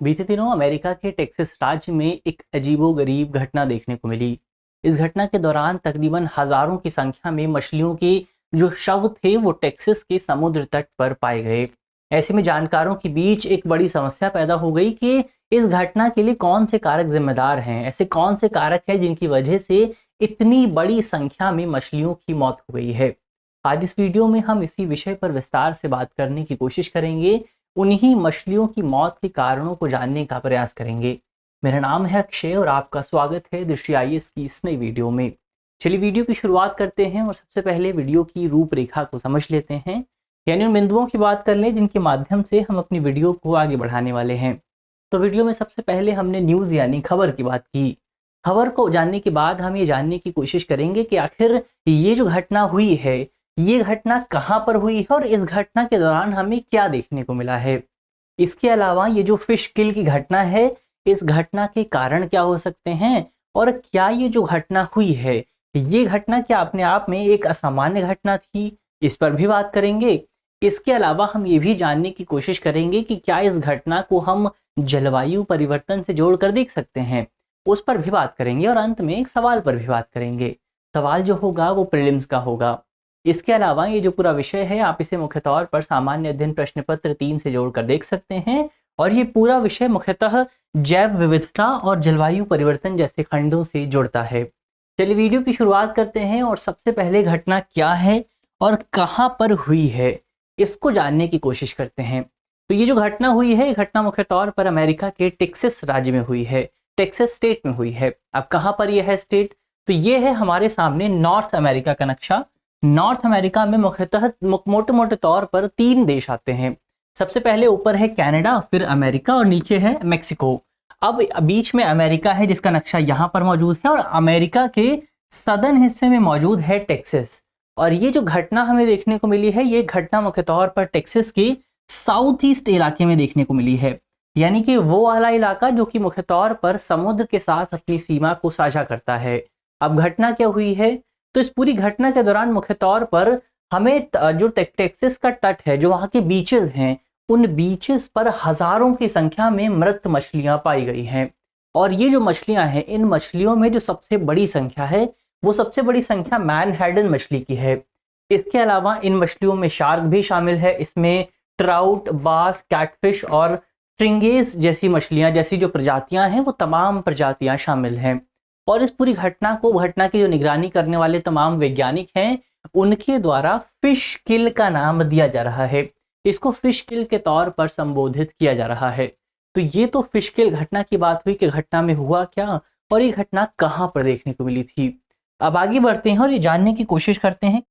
बीते दिनों अमेरिका के टेक्सास राज्य में एक अजीबोगरीब घटना देखने को मिली। इस घटना के दौरान तकरीबन हजारों की संख्या में मछलियों के जो शव थे वो टेक्सास के समुद्र तट पर पाए गए। ऐसे में जानकारों के बीच एक बड़ी समस्या पैदा हो गई कि इस घटना के लिए कौन से कारक जिम्मेदार हैं। ऐसे कौन से कारक हैं जिनकी वजह से इतनी बड़ी संख्या में मछलियों की मौत हो गई है। आज इस वीडियो में हम इसी विषय पर विस्तार से बात करने की कोशिश करेंगे, उन्हीं मछलियों की मौत के कारणों को जानने का प्रयास करेंगे। मेरा नाम है अक्षय और आपका स्वागत है दृष्टि आईएएस की इस नई वीडियो में। चलिए वीडियो की शुरुआत करते हैं और सबसे पहले वीडियो की रूपरेखा को समझ लेते हैं, यानी उन बिंदुओं की बात कर लें जिनके माध्यम से हम अपनी वीडियो को आगे बढ़ाने वाले हैं। तो वीडियो में सबसे पहले हमने न्यूज़ यानी खबर की बात की। खबर को जानने के बाद हम ये जानने की कोशिश करेंगे कि आखिर ये जो घटना हुई है, ये घटना कहाँ पर हुई है और इस घटना के दौरान हमें क्या देखने को मिला है। इसके अलावा ये जो फिश किल की घटना है, इस घटना के कारण क्या हो सकते हैं और क्या ये जो घटना हुई है, ये घटना क्या अपने आप में एक असामान्य घटना थी, इस पर भी बात करेंगे। इसके अलावा हम ये भी जानने की कोशिश करेंगे कि क्या इस घटना को हम जलवायु परिवर्तन से जोड़कर देख सकते हैं, उस पर भी बात करेंगे। और अंत में एक सवाल पर भी बात करेंगे। सवाल जो होगा वो प्रीलिम्स का होगा। इसके अलावा ये जो पूरा विषय है, आप इसे मुख्य तौर पर सामान्य अध्ययन प्रश्न पत्र 3 से जोड़कर देख सकते हैं। और ये पूरा विषय मुख्यतः जैव विविधता और जलवायु परिवर्तन जैसे खंडों से जुड़ता है। चलिए वीडियो की शुरुआत करते हैं और सबसे पहले घटना क्या है और कहाँ पर हुई है, इसको जानने की कोशिश करते हैं। तो ये जो घटना हुई है, ये घटना मुख्य तौर पर अमेरिका के टेक्सास राज्य में हुई है, टेक्सास स्टेट में हुई है। अब कहाँ पर यह है स्टेट, तो ये है हमारे सामने नॉर्थ अमेरिका का नक्शा। नॉर्थ अमेरिका में मुख्यतः मोटे मोटे तौर पर 3 देश आते हैं। सबसे पहले ऊपर है कनाडा, फिर अमेरिका और नीचे है मेक्सिको। अब बीच में अमेरिका है जिसका नक्शा यहाँ पर मौजूद है और अमेरिका के सदर्न हिस्से में मौजूद है टेक्सास। और ये जो घटना हमें देखने को मिली है, ये घटना मुख्य तौर पर टेक्सास के साउथ ईस्ट इलाके में देखने को मिली है, यानी कि वो वाला इलाका जो कि मुख्य तौर पर समुद्र के साथ अपनी सीमा को साझा करता है। अब घटना क्या हुई है, तो इस पूरी घटना के दौरान मुख्य तौर पर हमें जो टेक्सास का तट है, जो वहाँ के बीचेस हैं, उन बीचेस पर हजारों की संख्या में मृत मछलियां पाई गई हैं। और ये जो मछलियां हैं, इन मछलियों में जो सबसे बड़ी संख्या है, वो सबसे बड़ी संख्या मैनहट्टन मछली की है। इसके अलावा इन मछलियों में शार्क भी शामिल है। इसमें ट्राउट, बास, कैटफिश और स्ट्रिंगेस जैसी मछलियां, जैसी जो प्रजातियां हैं, वो तमाम प्रजातियां शामिल हैं। और इस पूरी घटना की जो निगरानी करने वाले तमाम वैज्ञानिक हैं, उनके द्वारा फिश किल का नाम दिया जा रहा है। इसको फिश किल के तौर पर संबोधित किया जा रहा है। तो ये तो फिश किल घटना की बात हुई कि घटना में हुआ क्या और ये घटना कहाँ पर देखने को मिली थी। अब आगे बढ़ते हैं और ये जानने की कोशिश करते हैं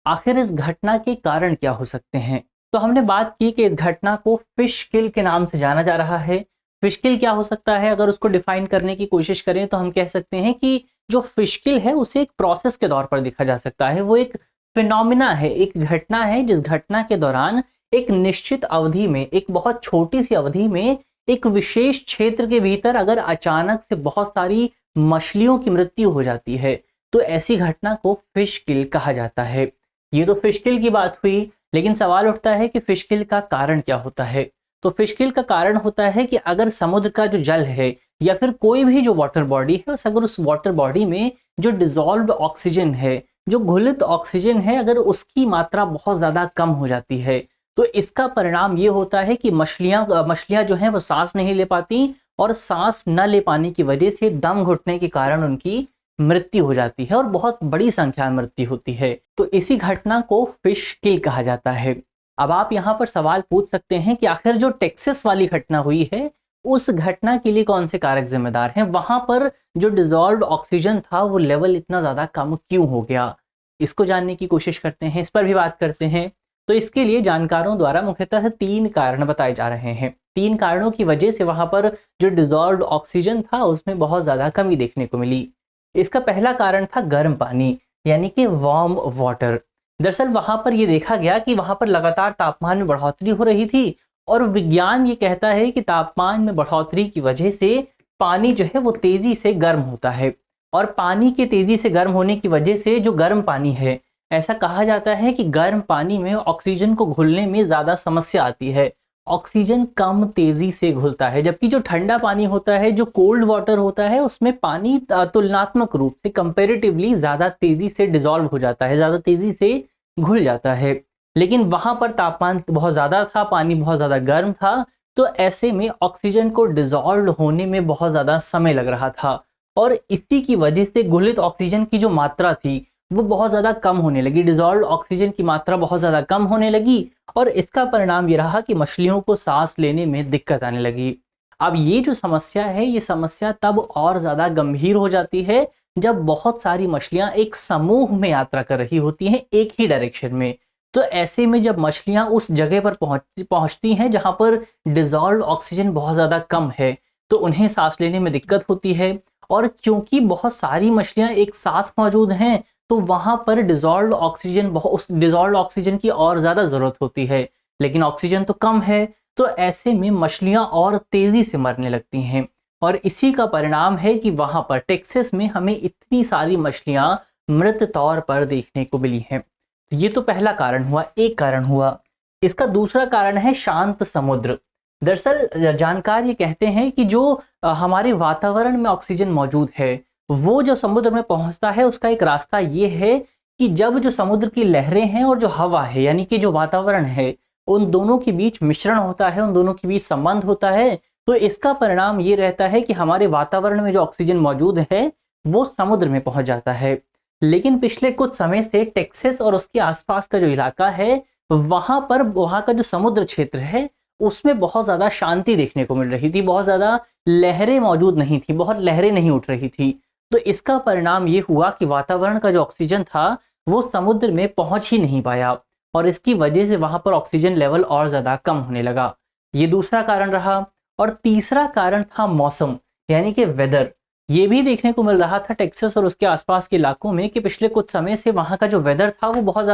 आखिर इस घटना के कारण क्या हो सकते हैं। तो हमने बात की कि इस घटना को फिश किल के नाम से जाना जा रहा है। फिश किल क्या हो सकता है, अगर उसको डिफाइन करने की कोशिश करें तो हम कह सकते हैं कि जो फिश किल है उसे एक प्रोसेस के तौर पर देखा जा सकता है। वो एक फिनोमिना है, एक घटना है, जिस घटना के दौरान एक निश्चित अवधि में, एक बहुत छोटी सी अवधि में, एक विशेष क्षेत्र के भीतर अगर अचानक से बहुत सारी मछलियों की मृत्यु हो जाती है, तो ऐसी घटना को फिश किल कहा जाता है। ये तो फिश किल की बात हुई, लेकिन सवाल उठता है कि फिश किल का कारण क्या होता है। तो फिश किल का कारण होता है कि अगर समुद्र का जो जल है या फिर कोई भी जो वाटर बॉडी है, अगर उस वाटर बॉडी में जो डिजॉल्व्ड ऑक्सीजन है, जो घुलित ऑक्सीजन है, अगर उसकी मात्रा बहुत ज्यादा कम हो जाती है, तो इसका परिणाम ये होता है कि मछलियां जो हैं वो सांस नहीं ले पाती और सांस न ले पाने की वजह से दम घुटने के कारण उनकी मृत्यु हो जाती है और बहुत बड़ी संख्या में मृत्यु होती है। तो इसी घटना को फिश किल कहा जाता है। अब आप यहाँ पर सवाल पूछ सकते हैं कि आखिर जो टेक्सास वाली घटना हुई है, उस घटना के लिए कौन से कारक जिम्मेदार हैं, वहां पर जो डिजॉल्व्ड ऑक्सीजन था वो लेवल इतना ज्यादा कम क्यों हो गया। इसको जानने की कोशिश करते हैं, इस पर भी बात करते हैं। तो इसके लिए जानकारों द्वारा मुख्यतः 3 कारण बताए जा रहे हैं। 3 कारणों की वजह से वहां पर जो डिजॉल्व्ड ऑक्सीजन था उसमें बहुत ज्यादा कमी देखने को मिली। इसका पहला कारण था गर्म पानी, यानी कि वार्म वाटर। दरअसल वहां पर यह देखा गया कि वहां पर लगातार तापमान में बढ़ोतरी हो रही थी और विज्ञान ये कहता है कि तापमान में बढ़ोतरी की वजह से पानी जो है वो तेजी से गर्म होता है। और पानी के तेजी से गर्म होने की वजह से जो गर्म पानी है, ऐसा कहा जाता है कि गर्म पानी में ऑक्सीजन को घुलने में ज़्यादा समस्या आती है ऑक्सीजन कम तेजी से घुलता है, जबकि जो ठंडा पानी होता है, जो कोल्ड वाटर होता है, उसमें पानी तुलनात्मक रूप से कंपैरेटिवली ज़्यादा तेजी से डिसॉल्व हो जाता है, ज़्यादा तेजी से घुल जाता है। लेकिन वहाँ पर तापमान बहुत ज़्यादा था, पानी बहुत ज़्यादा गर्म था, तो ऐसे में ऑक्सीजन को डिसॉल्व होने में बहुत ज़्यादा समय लग रहा था और इसी की वजह से घुलित ऑक्सीजन की जो मात्रा थी वो बहुत ज़्यादा कम होने लगी, डिसॉल्व ऑक्सीजन की मात्रा बहुत ज़्यादा कम होने लगी और इसका परिणाम ये रहा कि मछलियों को सांस लेने में दिक्कत आने लगी। अब ये जो समस्या है, ये समस्या तब और ज़्यादा गंभीर हो जाती है जब बहुत सारी मछलियाँ एक समूह में यात्रा कर रही होती हैं एक ही डायरेक्शन में। तो ऐसे में जब मछलियाँ उस जगह पर पहुँचती हैं जहाँ पर डिसॉल्व ऑक्सीजन बहुत ज़्यादा कम है, तो उन्हें सांस लेने में दिक्कत होती है और क्योंकि बहुत सारी मछलियाँ एक साथ मौजूद हैं, तो वहाँ पर डिसॉल्व्ड ऑक्सीजन उस डिसॉल्व्ड ऑक्सीजन की और ज़्यादा ज़रूरत होती है, लेकिन ऑक्सीजन तो कम है, तो ऐसे में मछलियाँ और तेज़ी से मरने लगती हैं और इसी का परिणाम है कि वहाँ पर टेक्सास में हमें इतनी सारी मछलियाँ मृत तौर पर देखने को मिली हैं। तो ये तो पहला कारण हुआ, एक कारण हुआ। इसका दूसरा कारण है शांत समुद्र। दरअसल जानकार ये कहते हैं कि जो हमारे वातावरण में ऑक्सीजन मौजूद है, वो जो समुद्र में पहुंचता है उसका एक रास्ता ये है कि जब जो समुद्र की लहरें हैं और जो हवा है, यानी कि जो वातावरण है, उन दोनों के बीच मिश्रण होता है, उन दोनों के बीच संबंध होता है, तो इसका परिणाम ये रहता है कि हमारे वातावरण में जो ऑक्सीजन मौजूद है वो समुद्र में पहुंच जाता है। लेकिन पिछले कुछ समय से टेक्सास और उसके आसपास का जो इलाका है, वहां का जो समुद्र क्षेत्र है उसमें बहुत ज़्यादा शांति देखने को मिल रही थी, बहुत ज़्यादा लहरें मौजूद नहीं थी, बहुत लहरें नहीं उठ रही थी। तो इसका परिणाम ये हुआ कि वातावरण का जो ऑक्सीजन था वो समुद्र में पहुंच ही नहीं पाया और इसकी वजह से वहां पर ऑक्सीजन लेवल और ज़्यादा कम होने लगा। ये दूसरा कारण रहा और तीसरा कारण था मौसम, यानी कि वेदर। ये भी देखने को मिल रहा था टेक्सास और उसके आसपास के इलाकों में कि पिछले कुछ समय से वहां का जो वेदर था वो बहुत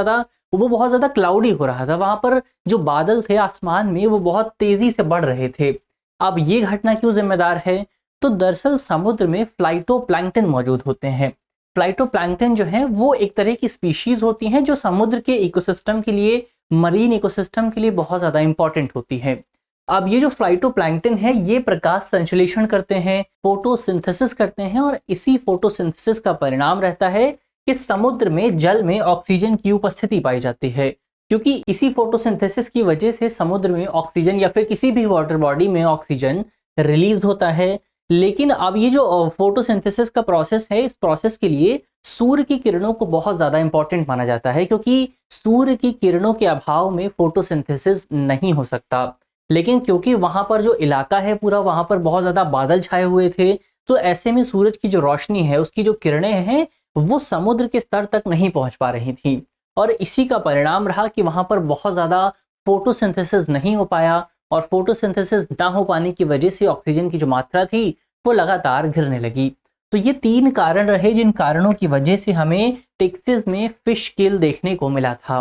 ज़्यादा क्लाउडी हो रहा था। वहां पर जो बादल थे आसमान में वो बहुत तेजी से बढ़ रहे थे। अब ये घटना क्यों जिम्मेदार है? तो दरअसल समुद्र में फ्लाइटोप्लैंक्टन मौजूद होते हैं। फ्लाइटोप्लैंक्टन जो है वो एक तरह की स्पीशीज होती हैं जो समुद्र के इकोसिस्टम के लिए, मरीन इकोसिस्टम के लिए बहुत ज़्यादा इंपॉर्टेंट होती हैं। अब ये जो फ्लाइटोप्लैंक्टन है ये प्रकाश संश्लेषण करते हैं, फोटोसिंथेसिस करते हैं और इसी फोटोसिंथेसिस का परिणाम रहता है कि समुद्र में जल में ऑक्सीजन की उपस्थिति पाई जाती है, क्योंकि इसी फोटोसिंथेसिस की वजह से समुद्र में ऑक्सीजन या फिर किसी भी वाटर बॉडी में ऑक्सीजन रिलीज होता है। लेकिन अब ये जो फोटोसिंथेसिस का प्रोसेस है, इस प्रोसेस के लिए सूर्य की किरणों को बहुत ज़्यादा इंपॉर्टेंट माना जाता है, क्योंकि सूर्य की किरणों के अभाव में फोटोसिंथेसिस नहीं हो सकता। लेकिन क्योंकि वहां पर जो इलाका है पूरा, वहां पर बहुत ज़्यादा बादल छाए हुए थे, तो ऐसे में सूरज की जो रोशनी है, उसकी जो किरणें हैं वो समुद्र के स्तर तक नहीं पहुंच पा रही थी और इसी का परिणाम रहा कि वहां पर बहुत ज़्यादा फोटोसिंथेसिस नहीं हो पाया और फोटोसिंथेसिस ना हो पाने की वजह से ऑक्सीजन की जो मात्रा थी वो लगातार गिरने लगी। तो ये तीन कारण रहे जिन कारणों की वजह से हमें टेक्सास में फिश किल देखने को मिला था।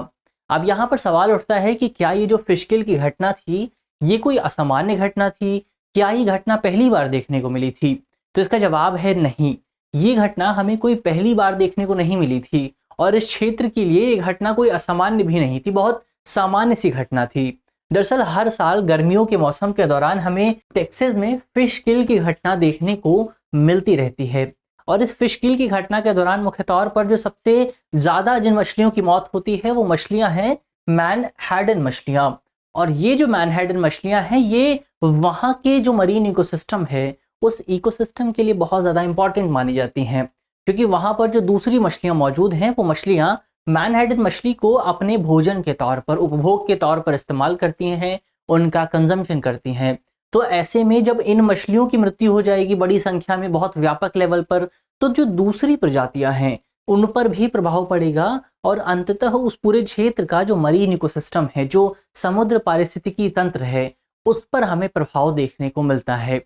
अब यहाँ पर सवाल उठता है कि क्या ये जो फिश किल की घटना थी ये कोई असामान्य घटना थी? क्या ये घटना पहली बार देखने को मिली थी? तो इसका जवाब है नहीं, ये घटना हमें कोई पहली बार देखने को नहीं मिली थी और इस क्षेत्र के लिए ये घटना कोई असामान्य भी नहीं थी, बहुत सामान्य सी घटना थी। दरअसल हर साल गर्मियों के मौसम के दौरान हमें टेक्सास में फिश किल की घटना देखने को मिलती रहती है और इस फिश किल की घटना के दौरान मुख्य तौर पर जो सबसे ज़्यादा जिन मछलियों की मौत होती है वो मछलियाँ हैं मैनहट्टन मछलियाँ। और ये जो मैनहट्टन मछलियाँ हैं ये वहाँ के जो मरीन इकोसिस्टम है उस इकोसिस्टम के लिए बहुत ज़्यादा इंपॉर्टेंट मानी जाती हैं, क्योंकि वहाँ पर जो दूसरी मछलियाँ मौजूद हैं वो मछलियाँ मैनहट्टन मछली को अपने भोजन के तौर पर, उपभोग के तौर पर इस्तेमाल करती हैं, उनका कंजम्पशन करती हैं। तो ऐसे में जब इन मछलियों की मृत्यु हो जाएगी बड़ी संख्या में, बहुत व्यापक लेवल पर, तो जो दूसरी प्रजातियां हैं उन पर भी प्रभाव पड़ेगा और अंततः उस पूरे क्षेत्र का जो मरीन इकोसिस्टम है, जो समुद्र पारिस्थितिकी तंत्र है, उस पर हमें प्रभाव देखने को मिलता है।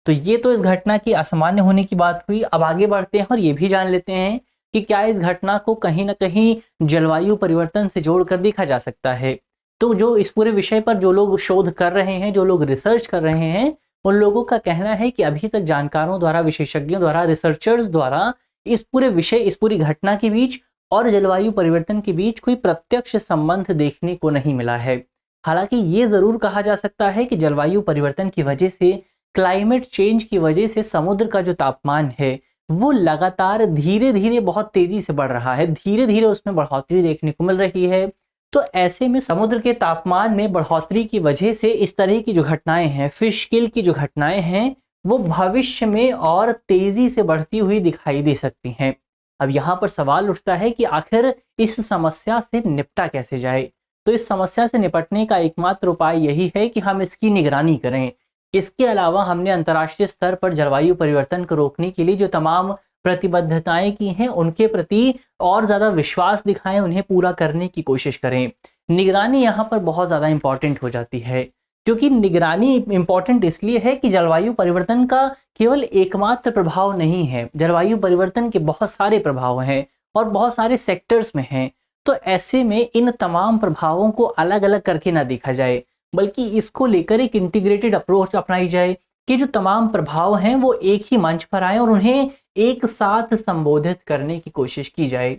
तो ये तो इस घटना की असामान्य होने की बात हुई। अब आगे बढ़ते हैं और ये भी जान लेते हैं कि क्या इस घटना को कहीं ना कहीं जलवायु परिवर्तन से जोड़कर देखा जा सकता है। तो जो इस पूरे विषय पर जो लोग शोध कर रहे हैं, जो लोग रिसर्च कर रहे हैं, उन लोगों का कहना है कि अभी तक जानकारों द्वारा, विशेषज्ञों द्वारा, रिसर्चर्स द्वारा इस पूरे विषय, इस पूरी घटना के बीच और जलवायु परिवर्तन के बीच कोई प्रत्यक्ष संबंध देखने को नहीं मिला है। हालांकि ये ज़रूर कहा जा सकता है कि जलवायु परिवर्तन की वजह से, क्लाइमेट चेंज की वजह से समुद्र का जो तापमान है वो लगातार धीरे धीरे बहुत तेजी से बढ़ रहा है, धीरे धीरे उसमें बढ़ोतरी देखने को मिल रही है। तो ऐसे में समुद्र के तापमान में बढ़ोतरी की वजह से इस तरह की जो घटनाएं हैं, फिश किल की जो घटनाएं हैं, वो भविष्य में और तेजी से बढ़ती हुई दिखाई दे सकती हैं। अब यहाँ पर सवाल उठता है कि आखिर इस समस्या से निपटा कैसे जाए। तो इस समस्या से निपटने का एकमात्र उपाय यही है कि हम इसकी निगरानी करें। इसके अलावा हमने अंतर्राष्ट्रीय स्तर पर जलवायु परिवर्तन को रोकने के लिए जो तमाम प्रतिबद्धताएं की हैं, उनके प्रति और ज़्यादा विश्वास दिखाएं, उन्हें पूरा करने की कोशिश करें। निगरानी यहाँ पर बहुत ज़्यादा इंपॉर्टेंट हो जाती है, क्योंकि निगरानी इंपॉर्टेंट इसलिए है कि जलवायु परिवर्तन का केवल एकमात्र प्रभाव नहीं है, जलवायु परिवर्तन के बहुत सारे प्रभाव हैं और बहुत सारे सेक्टर्स में हैं। तो ऐसे में इन तमाम प्रभावों को अलग अलग करके ना देखा जाए, बल्कि इसको लेकर एक इंटीग्रेटेड अप्रोच अपनाई जाए कि जो तमाम प्रभाव हैं वो एक ही मंच पर आए और उन्हें एक साथ संबोधित करने की कोशिश की जाए।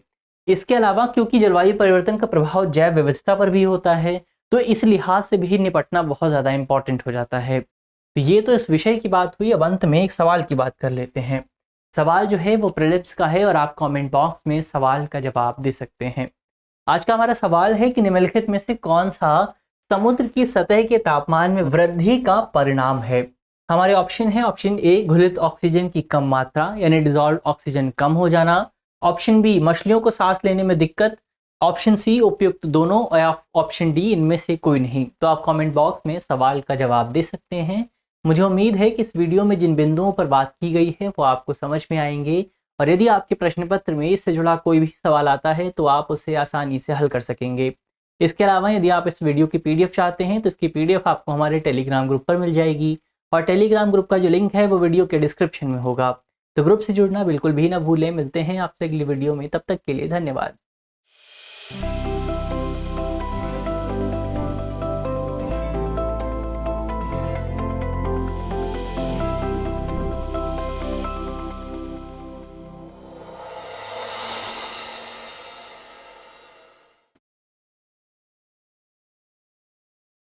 इसके अलावा क्योंकि जलवायु परिवर्तन का प्रभाव जैव विविधता पर भी होता है, तो इस लिहाज से भी निपटना बहुत ज़्यादा इंपॉर्टेंट हो जाता है। तो ये तो इस विषय की बात हुई। अब अंत में एक सवाल की बात कर लेते हैं। सवाल जो है वो प्रीलिम्स का है और आप कमेंट बॉक्स में सवाल का जवाब दे सकते हैं। आज का हमारा सवाल है कि निम्नलिखित में से कौन सा समुद्र की सतह के तापमान में वृद्धि का परिणाम है। हमारे ऑप्शन है, ऑप्शन ए घुलित ऑक्सीजन की कम मात्रा यानी डिजॉल्व ऑक्सीजन कम हो जाना, ऑप्शन बी मछलियों को सांस लेने में दिक्कत, ऑप्शन सी उपयुक्त दोनों, या ऑप्शन डी इनमें से कोई नहीं। तो आप कमेंट बॉक्स में सवाल का जवाब दे सकते हैं। मुझे उम्मीद है कि इस वीडियो में जिन बिंदुओं पर बात की गई है वो आपको समझ में आएंगे, और यदि आपके प्रश्न पत्र में इससे जुड़ा कोई भी सवाल आता है तो आप उसे आसानी से हल कर सकेंगे। इसके अलावा यदि आप इस वीडियो की पीडीएफ चाहते हैं तो इसकी पीडीएफ आपको हमारे टेलीग्राम ग्रुप पर मिल जाएगी, और टेलीग्राम ग्रुप का जो लिंक है वो वीडियो के डिस्क्रिप्शन में होगा। तो ग्रुप से जुड़ना बिल्कुल भी ना भूलें। मिलते हैं आपसे अगली वीडियो में, तब तक के लिए धन्यवाद।